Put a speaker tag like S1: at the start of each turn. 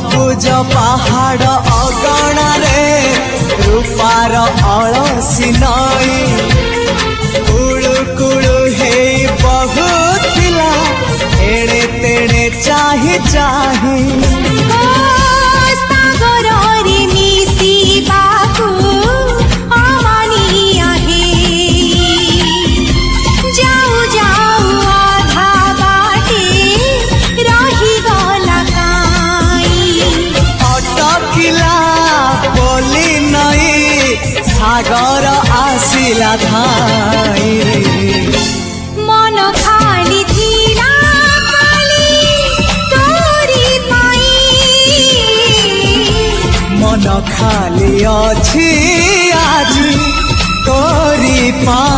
S1: सबुज पहाड़ अगणारे रूपार अलसी नई कुळु कुळु हे बहुथिला एड़े तेड़े चाही चाही सागर आसिला धाई
S2: मन खाली थिला खाली तोरी पाई
S1: मन खाली अछि आज तोरी पाई।